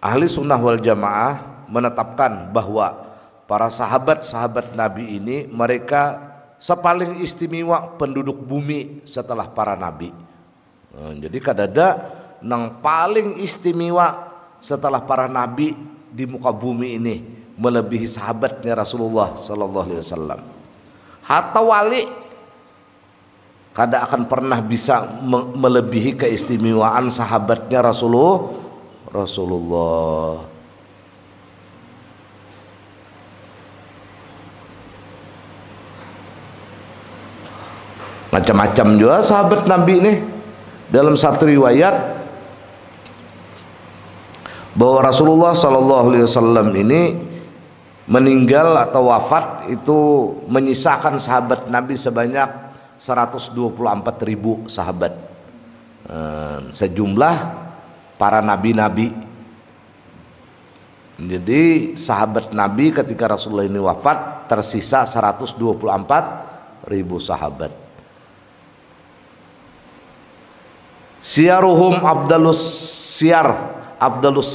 Ahli sunnah wal jamaah menetapkan bahwa para sahabat-sahabat Nabi ini mereka sepaling istimewa penduduk bumi setelah para nabi. Jadi kadada nang paling istimewa setelah para nabi di muka bumi ini melebihi sahabatnya Rasulullah sallallahu alaihi wasallam. Hatta wali kada akan pernah bisa melebihi keistimewaan sahabatnya Rasulullah. Macam-macam juga sahabat Nabi ini. Dalam satu riwayat bahwa Rasulullah Shallallahu Alaihi Wasallam ini meninggal atau wafat itu menyisakan sahabat Nabi sebanyak 124.000 sahabat, sejumlah para nabi-nabi. Jadi sahabat Nabi ketika Rasulullah ini wafat tersisa 124.000 sahabat. Siyaruhum Abdalus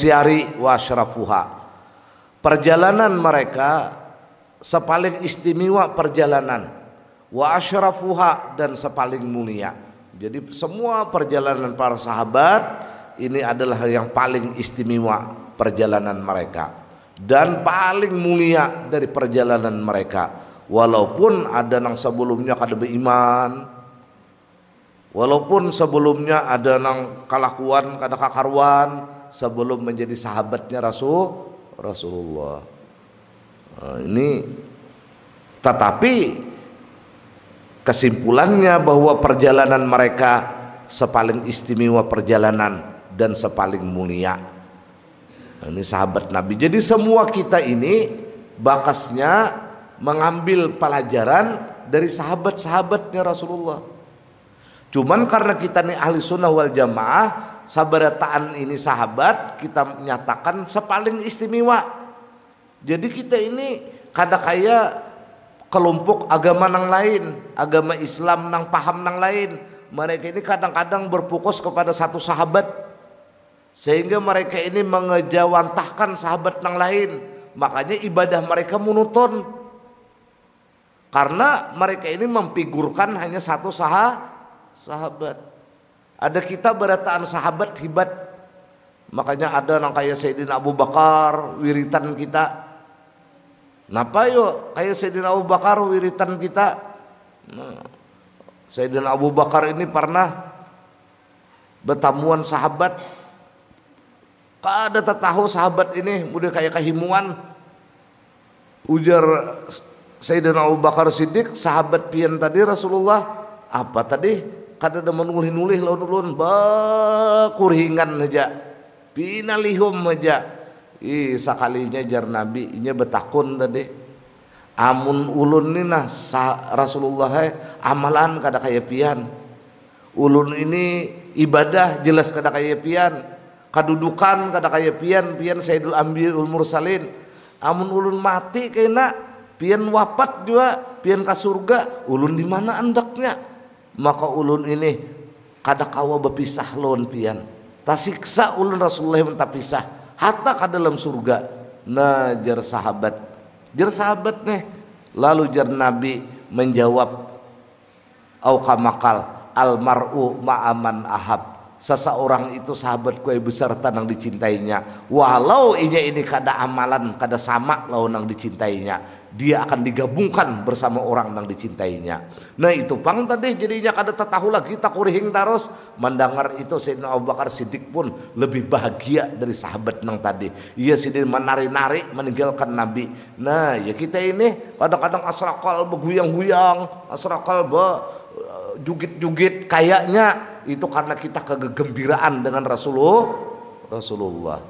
Siyari wa Asyrafuha. Perjalanan mereka sepaling istimewa perjalanan, wa asyrafuha, dan sepaling mulia. Jadi semua perjalanan para sahabat ini adalah yang paling istimewa perjalanan mereka dan paling mulia dari perjalanan mereka. Walaupun ada yang sebelumnya kada beriman, walaupun sebelumnya ada nang kalakuan kada kakaruan sebelum menjadi sahabatnya Rasulullah. Ini tetapi kesimpulannya bahwa perjalanan mereka sepaling istimewa perjalanan dan sepaling mulia. Ini sahabat Nabi. Jadi semua kita ini bakasnya mengambil pelajaran dari sahabat-sahabatnya Rasulullah. Cuman karena kita nih ahli sunnah wal jamaah, sabarataan ini sahabat kita menyatakan sepaling istimewa. Jadi kita ini kada kaya kelompok agama nang lain, agama Islam nang paham nang lain. Mereka ini kadang-kadang berfokus kepada satu sahabat, sehingga mereka ini mengejawantahkan sahabat nang lain. Makanya ibadah mereka monoton, karena mereka ini memfigurkan hanya satu sahabat. Ada kita berataan sahabat hibat. Makanya ada nang kayak Sayyidina Abu Bakar wiritan kita. Napa yo kayak Sayyidina Abu Bakar wiritan kita. Sayyidina Abu Bakar ini pernah bertamuan sahabat. Kada tahu sahabat ini udah kayak kehimuan. Ujar Sayyidina Abu Bakar Siddiq, sahabat pian tadi Rasulullah apa tadi? Kada ada menulih-nulih laun-laun bakurhingan aja, pinalihum aja. Sakalinya jar Nabi inya betakun tadi. Amun ulun ni nah Rasulullah amalan kada kaya pian. Ulun ini ibadah jelas kada kaya pian. Kadudukan kada kaya pian Sayyidul Anbiyaul Mursalin. Amun ulun mati kena pian wafat juga, pian ka surga, ulun di mana andaknya? Maka ulun ini kada kawa berpisah lawan pian. Tasiksa ulun Rasulullah minta pisah hatta ka dalam surga. Nah jar sahabat nih. Lalu jar Nabi menjawab au kamakal almar'u ma'aman ahab. Seseorang itu sahabat kue beserta nang dicintainya. Walau ini kada amalan kada sama lawan nang dicintainya, dia akan digabungkan bersama orang nang dicintainya. Nah itu pang tadi jadinya kada tahu lagi tak kurihing taros. Mendengar itu Sayyidina Abu Bakar Siddiq pun lebih bahagia dari sahabat nang tadi. Ia sidin menari-nari meninggalkan Nabi. Nah ya kita ini kadang-kadang asrakal beguyang-guyang, asrakal jugit-jugit kayaknya itu karena kita kegembiraan dengan Rasulullah.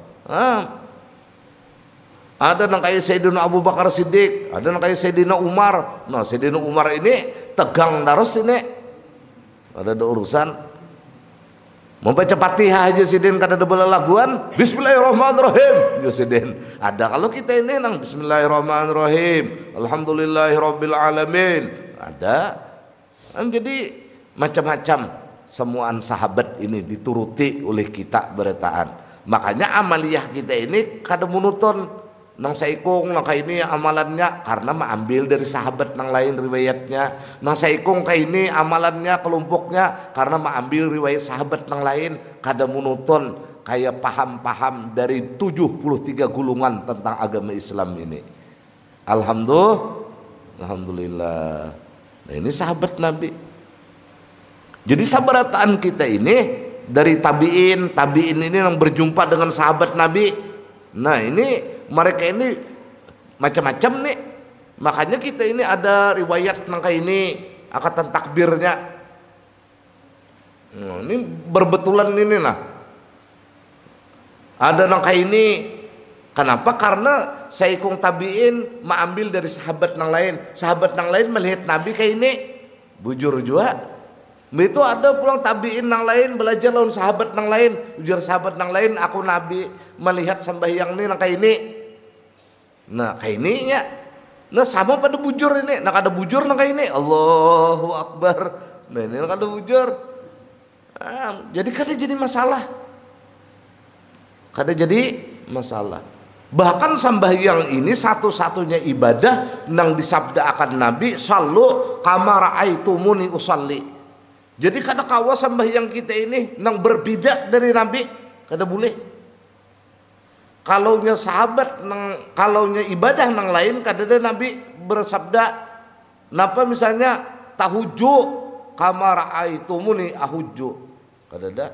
Ada yang kayak Sayyidina Abu Bakar Siddiq, ada yang kayak Sayyidina Umar. Nah Sayyidina Umar ini tegang terus ini. Ada urusan membaca Fatihah aja sidin kada ada belalaguan Bismillahirrahmanirrahim ya sidin. Ada kalau kita ini nang Bismillahirrahmanirrahim Alhamdulillahirabbil alamin. Ada. Jadi macam-macam semuaan sahabat ini dituruti oleh kita berataan. Makanya amaliyah kita ini kada monoton. Nang saikung nang ini amalannya karena mengambil dari sahabat nang lain riwayatnya. Nang saikung ini amalannya kelompoknya karena mengambil riwayat sahabat nang lain. Kada monoton kayak paham-paham dari 73 gulungan tentang agama Islam ini. Alhamdulillah. Nah, ini sahabat Nabi. Jadi sabarataan kita ini dari tabiin ini yang berjumpa dengan sahabat Nabi. Nah, ini mereka ini macam-macam nih. Makanya kita ini ada riwayat nangka ini akatan takbirnya. Nah, ini berbetulan ini nah. Ada nangka ini. Kenapa? Karena saikung tabiin mengambil dari sahabat nang lain. Sahabat nang lain melihat Nabi kayak ini. Bujur juga. Itu ada pulang tabiin nang lain belajar lawan sahabat nang lain. Ujar sahabat nang lain, aku Nabi melihat sembahyang ini nang kayak ini. Nah kayak ininya. Nah sama pada bujur ini. Nah ada bujur nang kayak ini. Allahu Akbar. Nah ini nang ada bujur. Nah, jadi kada jadi masalah. Kada jadi masalah. Bahkan sembahyang ini satu-satunya ibadah nang disabda akan Nabi, sallu kama ra'aitumuni usalli. Jadi kada kawa sembahyang kita ini nang berbeda dari Nabi, kada boleh. Kalaunya sahabat nang kalaunya ibadah nang lain kada ada Nabi bersabda napa misalnya tahujju kama ra'aitumuni ahujju. Kada ada.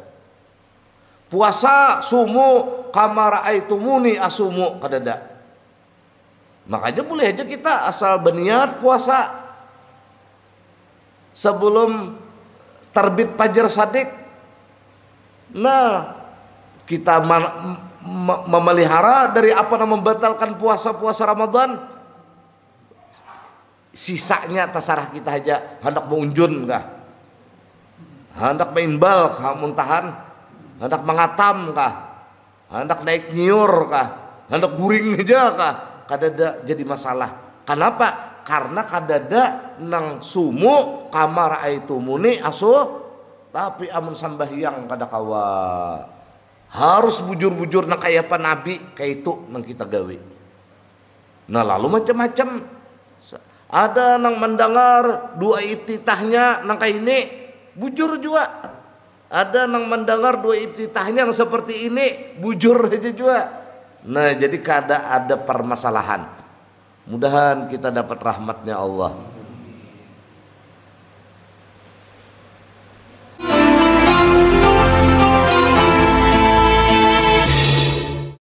Puasa sumu kama ra'aitumuni asumu, kada ada. Makanya boleh aja kita asal berniat puasa sebelum terbit fajar shadiq. Nah, kita memelihara dari apa yang membatalkan puasa-puasa Ramadan. Sisanya terserah kita aja. Hendak mengunjun kah? Hendak mainbal kah muntahan? Hendak mengatam kah? Hendak naik nyiur kah? Hendak guring aja kah? Kadada jadi masalah. Kenapa? Karena kadada nang sumu kama ra'aitumuni asu. Tapi amun sambahyang kada kawa. Harus bujur-bujur nang kaya apa Nabi kayak itu nang kita gawe. Nah lalu macam-macam. Ada nang mendengar dua iftitahnya nang kayak ini bujur juga. Ada nang mendengar dua iftitahnya yang seperti ini bujur aja juga. Nah jadi kada ada permasalahan. Mudahan kita dapat rahmatnya Allah.